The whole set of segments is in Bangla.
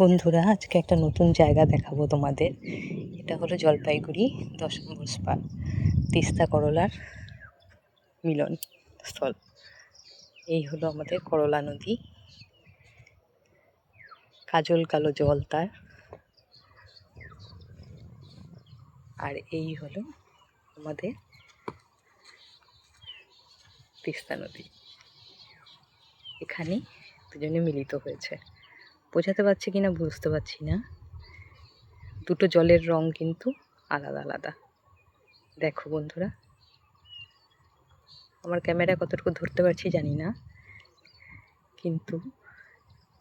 বন্ধুরা, আজকে একটা নতুন জায়গা দেখাবো তোমাদের। এটা হলো জলপাইগুড়ি 10 নম্বর স্পট, তিস্তা করলার মিলন স্থল। এই হলো আমাদের করলা নদী, কাজল কালো জল তার। আর এই হলো আমাদের তিস্তা নদী। এখানে দুজনে মিলিত হয়েছে। বোঝাতে পারছি কিনা বুঝতে পারছি না, দুটো জলের রং কিন্তু আলাদা আলাদা। দেখো বন্ধুরা, আমার ক্যামেরা কতটুকু ধরতে পারছি জানি না, কিন্তু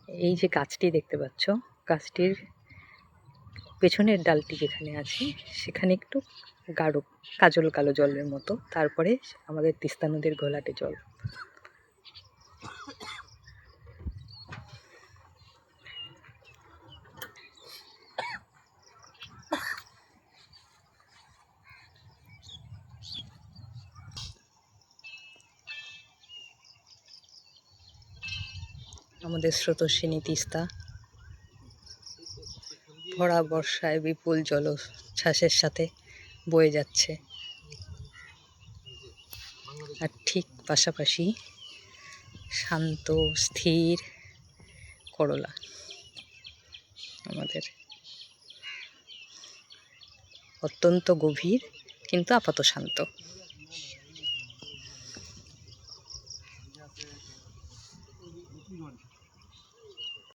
এই যে গাছটি দেখতে পাচ্ছ, গাছটির পেছনের ডালটি যেখানে আছে সেখানে একটু গাঢ় কাজল কালো জলের মতো, তারপরে আমাদের তিস্তা নদীর ঘোলাটে জল। আমাদের স্রোতস্বিনী তিস্তা ভরা বর্ষায় বিপুল জলোচ্ছ্বাসের সাথে বয়ে যাচ্ছে, আর ঠিক পাশাপাশি শান্ত স্থির করলা আমাদের। অত্যন্ত গভীর কিন্তু আপাত শান্ত।